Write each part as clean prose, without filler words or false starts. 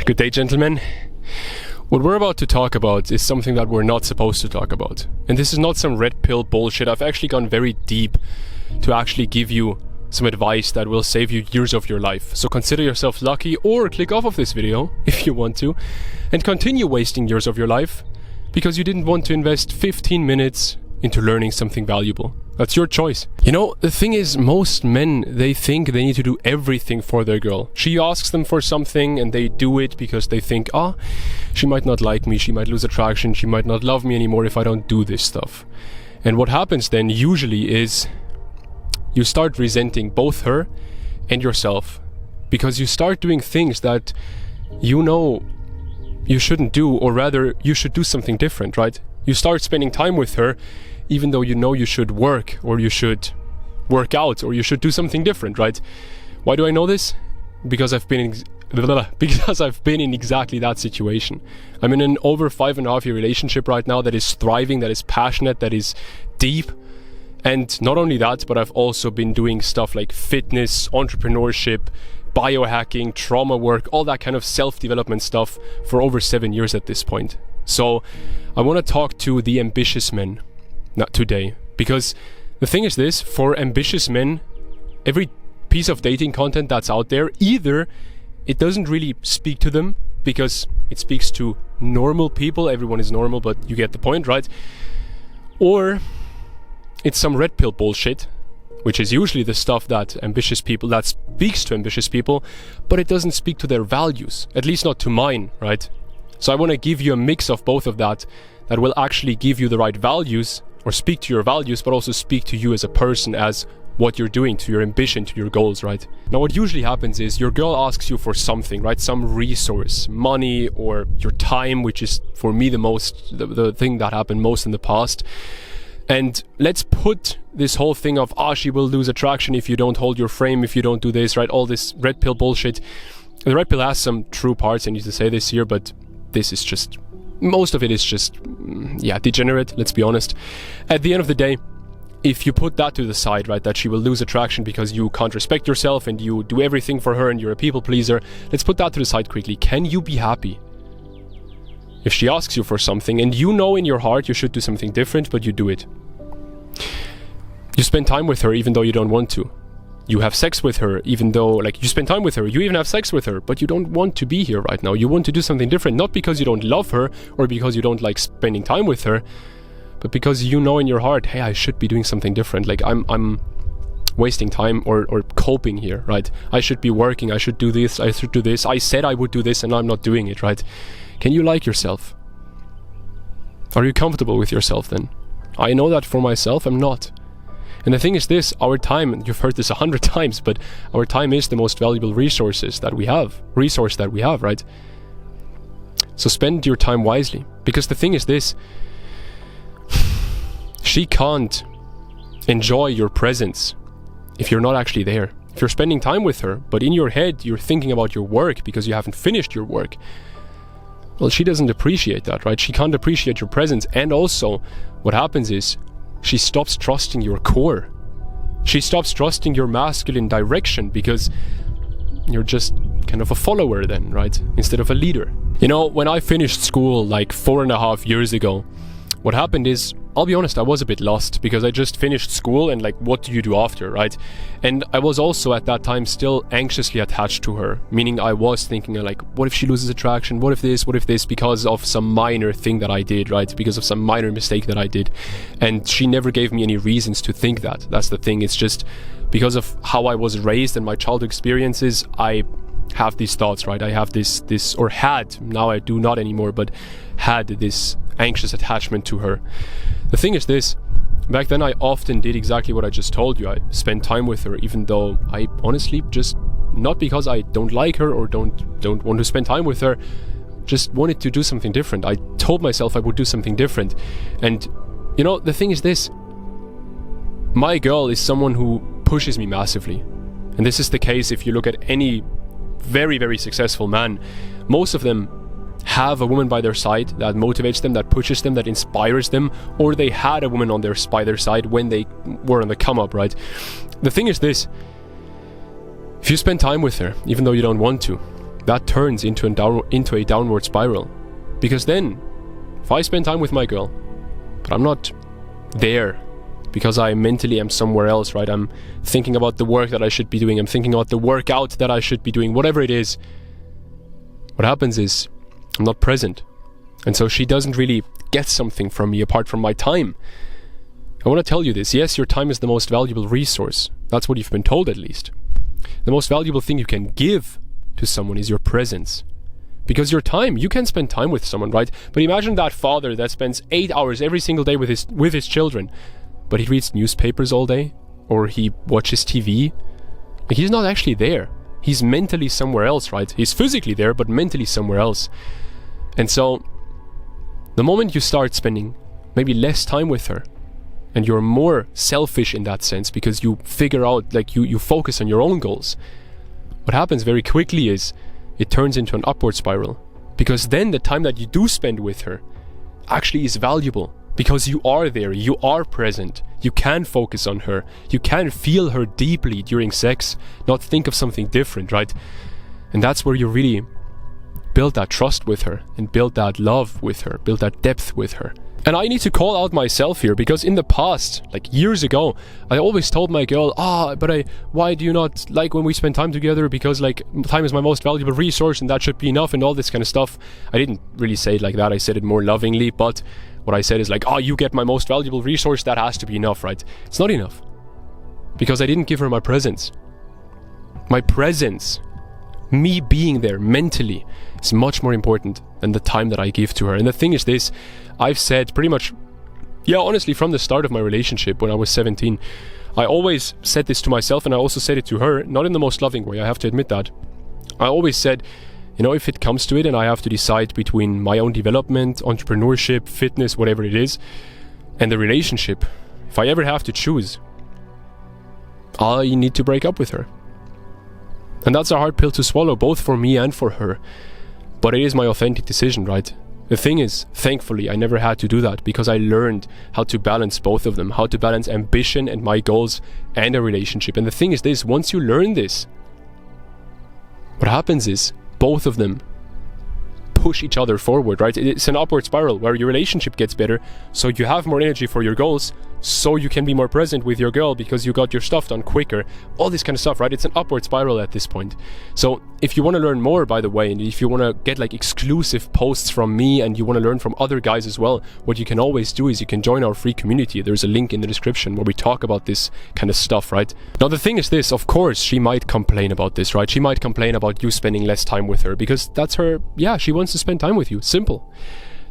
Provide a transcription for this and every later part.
Good day, gentlemen. What we're about to talk about is something that we're not supposed to talk about. And this is not some red pill bullshit. I've actually gone very deep to actually give you some advice that will save you years of your life. So consider yourself lucky, or click off of this video if you want to, and continue wasting years of your life because you didn't want to invest 15 minutes into learning something valuable. That's your choice. You know, the thing is, most men, they think they need to do everything for their girl. She asks them for something and they do it because they think, she might not like me, she might lose attraction, she might not love me anymore if I don't do this stuff. And what happens then usually is you start resenting both her and yourself because you start doing things that you know you shouldn't do, or rather you should do something different, right? You start spending time with her even though you know you should work, or you should work out, or you should do something different, right? Why do I know this? Because I've been in exactly that situation. I'm in an over 5.5 year relationship right now that is thriving, that is passionate, that is deep. And not only that, but I've also been doing stuff like fitness, entrepreneurship, biohacking, trauma work, all that kind of self-development stuff for over 7 years at this point. So I want to talk to the ambitious men, not today, because the thing is this: for ambitious men, every piece of dating content that's out there, either it doesn't really speak to them because it speaks to normal people, everyone is normal, but you get the point, right? Or it's some red pill bullshit, which is usually the stuff that speaks to ambitious people, but it doesn't speak to their values, at least not to mine, right? So I want to give you a mix of both of that will actually give you the right values, or speak to your values, but also speak to you as a person, as what you're doing, to your ambition, to your goals, right? Now, what usually happens is your girl asks you for something, right? Some resource, money, or your time, which is for me the thing that happened most in the past. And let's put this whole thing of, she will lose attraction if you don't hold your frame, if you don't do this, right? All this red pill bullshit. The red pill has some true parts, I need to say this here, but this is just, most of it is just, degenerate, let's be honest. At the end of the day, if you put that to the side, right, that she will lose attraction because you can't respect yourself and you do everything for her and you're a people pleaser, let's put that to the side quickly. Can you be happy if she asks you for something and you know in your heart you should do something different, but you do it? You spend time with her even though you don't want to. You have sex with her even though, you spend time with her, you even have sex with her, but you don't want to be here right now. You want to do something different, not because you don't love her or because you don't like spending time with her, but because you know in your heart, hey, I should be doing something different. I'm wasting time or coping here, right? I should be working, I should do this, I should do this. I said I would do this and I'm not doing it, right? Can you like yourself? Are you comfortable with yourself then? I know that for myself, I'm not. And the thing is this, our time, you've heard this 100 times, but our time is the most valuable resource that we have, right? So spend your time wisely. Because the thing is this, she can't enjoy your presence if you're not actually there. If you're spending time with her, but in your head you're thinking about your work because you haven't finished your work, well, she doesn't appreciate that, right? She can't appreciate your presence. And also, what happens is, she stops trusting your core. She stops trusting your masculine direction because you're just kind of a follower then, right? Instead of a leader. You know, when I finished school 4.5 years ago, what happened is, I'll be honest, I was a bit lost because I just finished school and what do you do after, right? And I was also at that time still anxiously attached to her, meaning I was thinking what if she loses attraction? What if this, because of some minor thing that I did, right? Because of some minor mistake that I did. And she never gave me any reasons to think that. That's the thing. It's just because of how I was raised and my childhood experiences, I have these thoughts, right? I have this, or had, now I do not anymore, but had this anxious attachment to her. The thing is this, back then I often did exactly what I just told you. I spent time with her even though I honestly just, not because I don't like her or don't want to spend time with her, just wanted to do something different. I told myself I would do something different. And you know, the thing is this, my girl is someone who pushes me massively. And this is the case if you look at any very, very successful man. Most of them have a woman by their side that motivates them, that pushes them, that inspires them, or they had a woman by their side when they were on the come up, right? The thing is this, if you spend time with her, even though you don't want to, that turns into a downward spiral. Because then, if I spend time with my girl, but I'm not there because I mentally am somewhere else, right? I'm thinking about the work that I should be doing. I'm thinking about the workout that I should be doing, whatever it is. What happens is I'm not present. And so she doesn't really get something from me apart from my time. I want to tell you this. Yes, your time is the most valuable resource. That's what you've been told, at least. The most valuable thing you can give to someone is your presence. Because your time, you can spend time with someone, right? But imagine that father that spends 8 hours every single day with his children, but he reads newspapers all day, or he watches TV. He's not actually there. He's mentally somewhere else, right? He's physically there, but mentally somewhere else. And so, the moment you start spending maybe less time with her, and you're more selfish in that sense because you figure out, like you focus on your own goals, what happens very quickly is it turns into an upward spiral. Because then the time that you do spend with her actually is valuable. Because you are there, you are present, you can focus on her, you can feel her deeply during sex, not think of something different, right? And that's where you really build that trust with her, and build that love with her, build that depth with her. And I need to call out myself here, because in the past, like years ago, I always told my girl, why do you not like when we spend time together? Because like time is my most valuable resource and that should be enough and all this kind of stuff. I didn't really say it like that, I said it more lovingly, but what I said is like, you get my most valuable resource, that has to be enough, right? It's not enough. Because I didn't give her my presence. My presence, me being there mentally, is much more important than the time that I give to her. And the thing is this, I've said pretty much, honestly, from the start of my relationship when I was 17, I always said this to myself, and I also said it to her, not in the most loving way, I have to admit that. I always said, if it comes to it and I have to decide between my own development, entrepreneurship, fitness, whatever it is, and the relationship, if I ever have to choose, I need to break up with her. And that's a hard pill to swallow, both for me and for her. But it is my authentic decision, right? The thing is, thankfully, I never had to do that because I learned how to balance both of them, how to balance ambition and my goals and a relationship. And the thing is this, once you learn this, what happens is both of them push each other forward, right? It's an upward spiral where your relationship gets better, so you have more energy for your goals, so you can be more present with your girl because you got your stuff done quicker, all this kind of stuff, right? It's an upward spiral at this point. So if you want to learn more, by the way, and if you want to get like exclusive posts from me and you want to learn from other guys as well, what you can always do is you can join our free community. There's a link in the description where we talk about this kind of stuff, right? Now the thing is this, of course she might complain about this, right? She might complain about you spending less time with her because that's her, she wants to spend time with you, simple.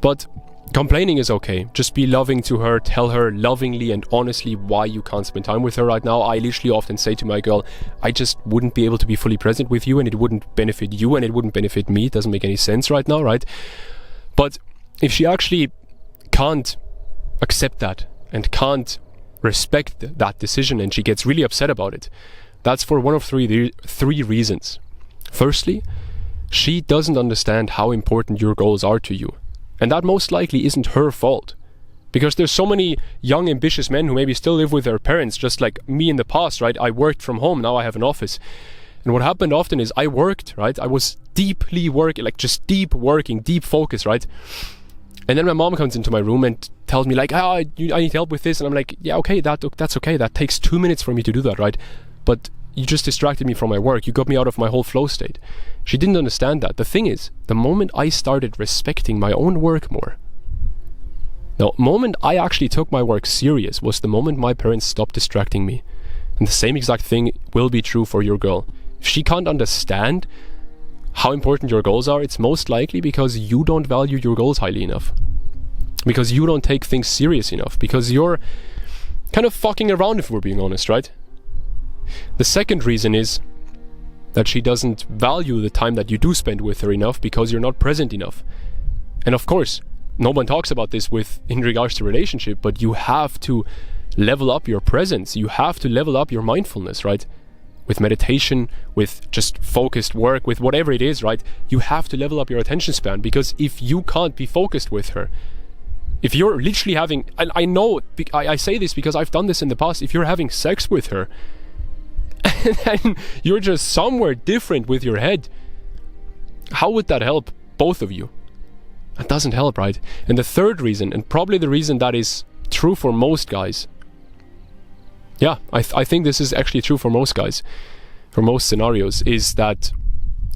But complaining is okay. Just be loving to her, tell her lovingly and honestly why you can't spend time with her right now. I literally often say to my girl, I just wouldn't be able to be fully present with you and it wouldn't benefit you and it wouldn't benefit me. It doesn't make any sense right now, right? But if she actually can't accept that and can't respect that decision and she gets really upset about it, that's for one of three reasons. Firstly, she doesn't understand how important your goals are to you. And that most likely isn't her fault. Because there's so many young, ambitious men who maybe still live with their parents, just like me in the past, right? I worked from home, now I have an office. And what happened often is I worked, right? I was deeply working, like just deep working, deep focus, right? And then my mom comes into my room and tells me like, I need help with this. And I'm like, yeah, okay, that's okay. That takes 2 minutes for me to do that, right? But you just distracted me from my work. You got me out of my whole flow state. She didn't understand that. The thing is, the moment I started respecting my own work more, the moment I actually took my work serious was the moment my parents stopped distracting me. And the same exact thing will be true for your girl. If she can't understand how important your goals are, it's most likely because you don't value your goals highly enough. Because you don't take things serious enough. Because you're kind of fucking around, if we're being honest, right? The second reason is that she doesn't value the time that you do spend with her enough because you're not present enough. And of course, no one talks about this in regards to relationship, but you have to level up your presence. You have to level up your mindfulness, right? With meditation, with just focused work, with whatever it is, right? You have to level up your attention span because if you can't be focused with her, if you're literally having, and I know, I say this because I've done this in the past, if you're having sex with her, and you're just somewhere different with your head, How would that help both of you? That doesn't help, right? And the third reason, and probably the reason that is true for most guys, yeah, I think this is actually true for most guys, for most scenarios, is that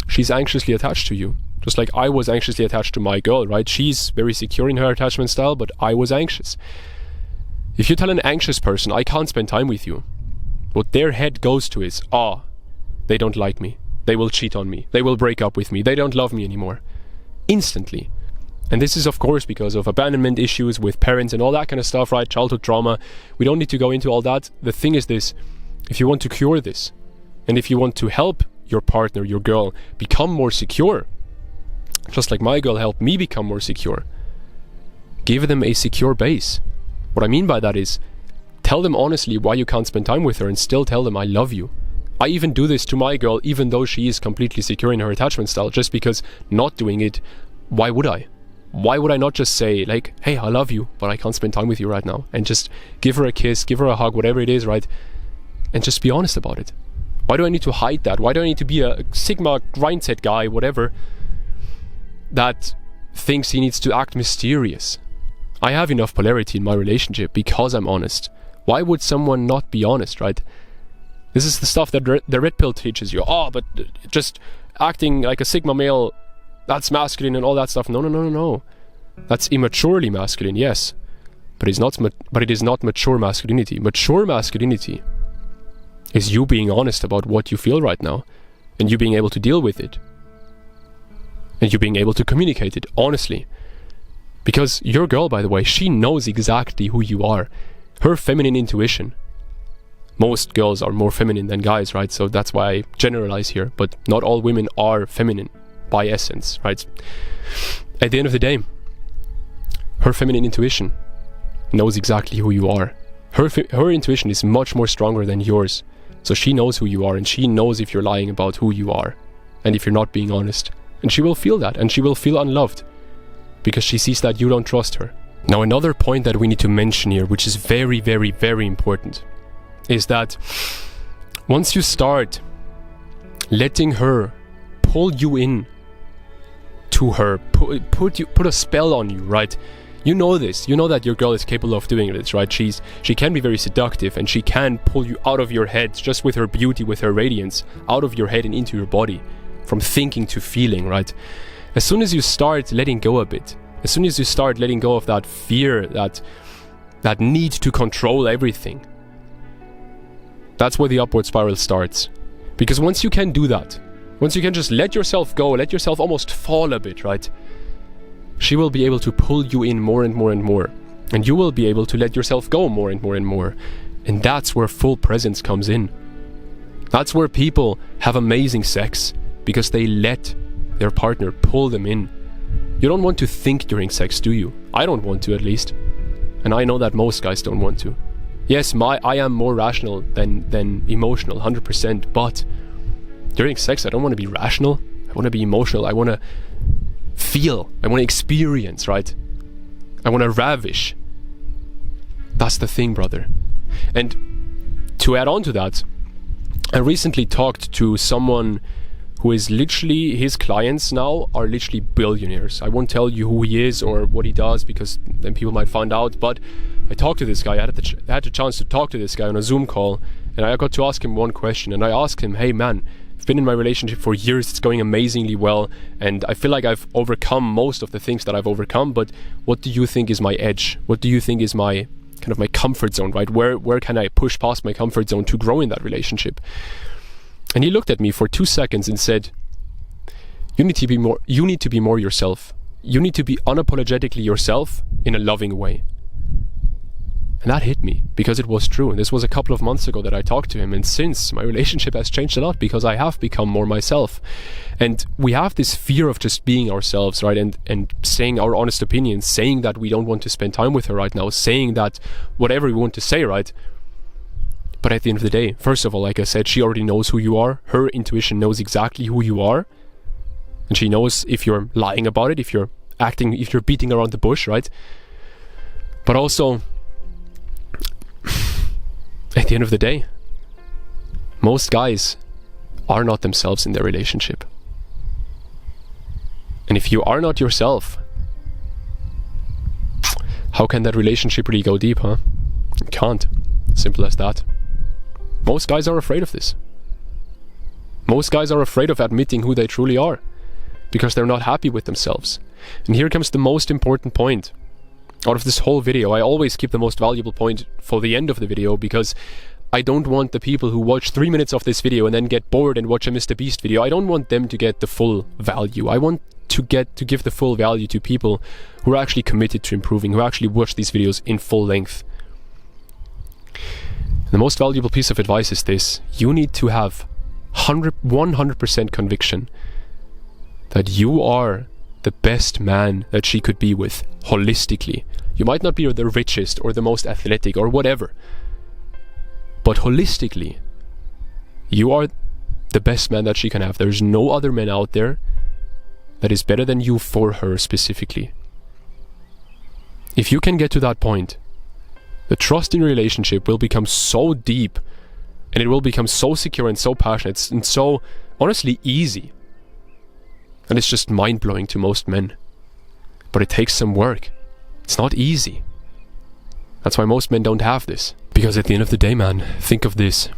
she's anxiously attached to you. Just like I was anxiously attached to my girl, right? She's very secure in her attachment style, but I was anxious. If you tell an anxious person, I can't spend time with you, what their head goes to is, they don't like me. They will cheat on me. They will break up with me. They don't love me anymore. Instantly. And this is, of course, because of abandonment issues with parents and all that kind of stuff, right? Childhood trauma. We don't need to go into all that. The thing is this, if you want to cure this, and if you want to help your partner, your girl, become more secure, just like my girl helped me become more secure, give them a secure base. What I mean by that is, tell them honestly why you can't spend time with her and still tell them I love you. I even do this to my girl, even though she is completely secure in her attachment style, just because not doing it, why would I? Why would I not just say, like, hey, I love you, but I can't spend time with you right now, and just give her a kiss, give her a hug, whatever it is, right? And just be honest about it. Why do I need to hide that? Why do I need to be a Sigma grindset guy, whatever, that thinks he needs to act mysterious? I have enough polarity in my relationship because I'm honest. Why would someone not be honest, right? This is the stuff that the red pill teaches you. But just acting like a Sigma male, that's masculine and all that stuff. No. That's immaturely masculine, yes. But it is not mature masculinity. Mature masculinity is you being honest about what you feel right now, and you being able to deal with it. And you being able to communicate it honestly. Because your girl, by the way, she knows exactly who you are. Her feminine intuition. Most girls are more feminine than guys, right? So that's why I generalize here. But not all women are feminine by essence, right? At the end of the day, her feminine intuition knows exactly who you are. Her intuition is much more stronger than yours. So she knows who you are, and she knows if you're lying about who you are and if you're not being honest. And she will feel that, and she will feel unloved because she sees that you don't trust her. Now, another point that we need to mention here, which is very, very, very important, is that once you start letting her pull you in to her, put a spell on you, right? You know this. You know that your girl is capable of doing this, right? She can be very seductive, and she can pull you out of your head just with her beauty, with her radiance, out of your head and into your body, from thinking to feeling, right? As soon as you start letting go a bit, as soon as you start letting go of that fear, that need to control everything, that's where the upward spiral starts. Because once you can do that, once you can just let yourself go, let yourself almost fall a bit, right? She will be able to pull you in more and more and more. And you will be able to let yourself go more and more and more. And that's where full presence comes in. That's where people have amazing sex, because they let their partner pull them in. You don't want to think during sex, do you? I don't want to, at least. And I know that most guys don't want to. Yes, I am more rational than emotional, 100%, but during sex I don't want to be rational. I want to be emotional. I want to feel. I want to experience, right? I want to ravish. That's the thing, brother. And to add on to that, I recently talked to someone who is literally, his clients now are literally billionaires. I won't tell you who he is or what he does, because then people might find out, but I talked to this guy. I had the chance to talk to this guy on a Zoom call, and I got to ask him one question. And I asked him, hey man, I've been in my relationship for years, it's going amazingly well, and I feel like I've overcome most of the things that I've overcome, but what do you think is my edge? What do you think is my kind of my comfort zone, right? Where can I push past my comfort zone to grow in that relationship? And he looked at me for 2 seconds and said, you need to be more yourself. You need to be unapologetically yourself in a loving way. And that hit me, because it was true. And this was a couple of months ago that I talked to him. And since, my relationship has changed a lot, because I have become more myself. And we have this fear of just being ourselves, right? And saying our honest opinions, saying that we don't want to spend time with her right now, saying that whatever we want to say, right? But at the end of the day, first of all, like I said, she already knows who you are. Her intuition knows exactly who you are. And she knows if you're lying about it, if you're acting, if you're beating around the bush, right? But also, at the end of the day, most guys are not themselves in their relationship. And if you are not yourself, how can that relationship really go deep, huh? It can't. Simple as that. Most guys are afraid of this. Most guys are afraid of admitting who they truly are, because they're not happy with themselves. And here comes the most important point. Out of this whole video, I always keep the most valuable point for the end of the video, because I don't want the people who watch 3 minutes of this video and then get bored and watch a Mr. Beast video, I don't want them to get the full value. I want to give the full value to people who are actually committed to improving, who actually watch these videos in full length. The most valuable piece of advice is this: you need to have 100% conviction that you are the best man that she could be with, holistically. You might not be the richest or the most athletic or whatever, but holistically, you are the best man that she can have. There's no other man out there that is better than you for her specifically. If you can get to that point, the trust in your relationship will become so deep, and it will become so secure and so passionate and so honestly easy. And it's just mind-blowing to most men. But it takes some work. It's not easy. That's why most men don't have this. Because at the end of the day, man, think of this.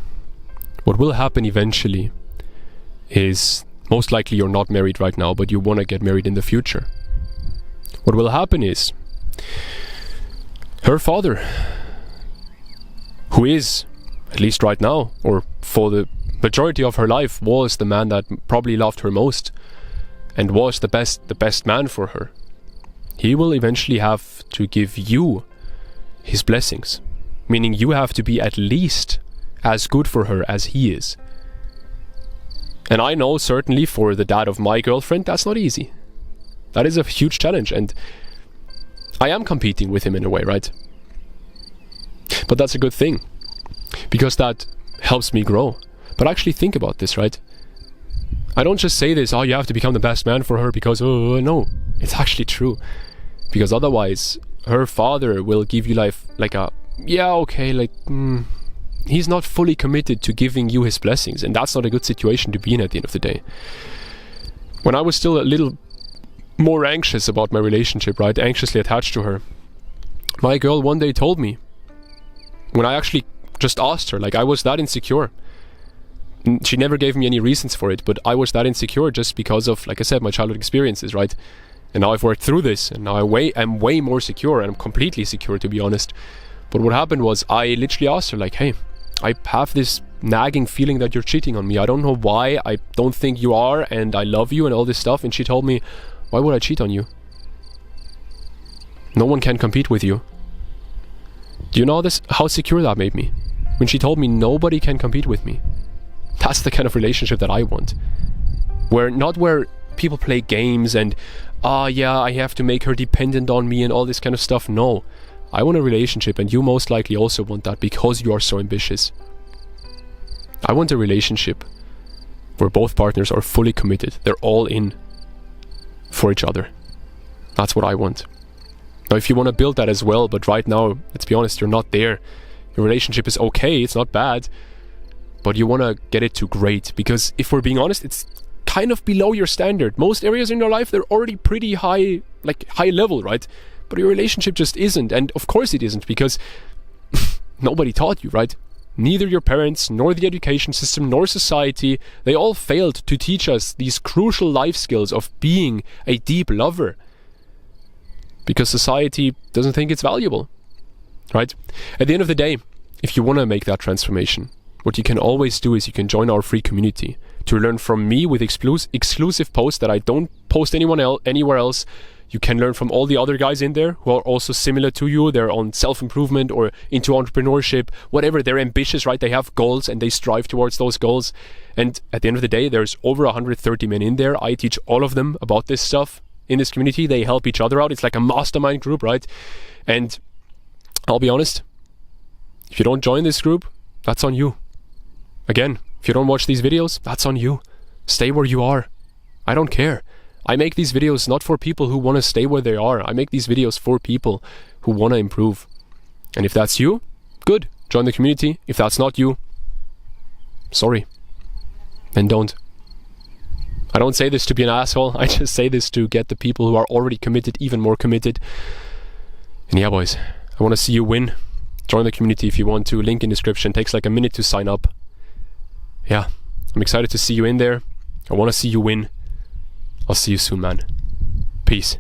What will happen eventually is, most likely you're not married right now, but you want to get married in the future. What will happen is, her father, who is, at least right now, or for the majority of her life, was the man that probably loved her most and was the best man for her. He will eventually have to give you his blessings, meaning you have to be at least as good for her as he is. And I know certainly for the dad of my girlfriend, that's not easy. That is a huge challenge, and I am competing with him in a way, right? But that's a good thing, because that helps me grow. But actually think about this, right? I don't just say this, oh, you have to become the best man for her because, oh, no. It's actually true. Because otherwise, her father will give you life like a, yeah, okay, like, he's not fully committed to giving you his blessings. And that's not a good situation to be in at the end of the day. When I was still a little more anxious about my relationship, right? Anxiously attached to her, my girl one day told me, when I actually just asked her, like, I was that insecure. She never gave me any reasons for it, but I was that insecure just because of, like I said, my childhood experiences, right? And now I've worked through this, and now I'm way more secure, and I'm completely secure, to be honest. But what happened was, I literally asked her, like, hey, I have this nagging feeling that you're cheating on me. I don't know why. I don't think you are, and I love you and all this stuff. And she told me, why would I cheat on you? No one can compete with you. Do you know how secure that made me? When she told me nobody can compete with me. That's the kind of relationship that I want. Not where people play games and, yeah, I have to make her dependent on me and all this kind of stuff. No. I want a relationship, and you most likely also want that because you are so ambitious. I want a relationship where both partners are fully committed. They're all in for each other. That's what I want. Now, if you want to build that as well, but right now, let's be honest, you're not there. Your relationship is okay, it's not bad, but you want to get it to great, because if we're being honest, it's kind of below your standard. Most areas in your life, they're already pretty high, like high level, right? But your relationship just isn't, and of course it isn't, because nobody taught you, right? Neither your parents, nor the education system, nor society, they all failed to teach us these crucial life skills of being a deep lover. Because society doesn't think it's valuable, right? At the end of the day, if you want to make that transformation, what you can always do is you can join our free community to learn from me with exclusive posts that I don't post anywhere else. You can learn from all the other guys in there who are also similar to you. They're on self-improvement or into entrepreneurship, whatever. They're ambitious, right? They have goals and they strive towards those goals. And at the end of the day, there's over 130 men in there. I teach all of them about this stuff. In this community, they help each other out. It's like a mastermind group, right? And I'll be honest, if you don't join this group, that's on you. Again, if you don't watch these videos, that's on you. Stay where you are. I don't care. I make these videos not for people who want to stay where they are. I make these videos for people who want to improve. And if that's you, good. Join the community. If that's not you, sorry. Then don't. I don't say this to be an asshole. I just say this to get the people who are already committed even more committed. And yeah, boys, I want to see you win. Join the community if you want to. Link in description. Takes like a minute to sign up. Yeah, I'm excited to see you in there. I want to see you win. I'll see you soon, man. Peace.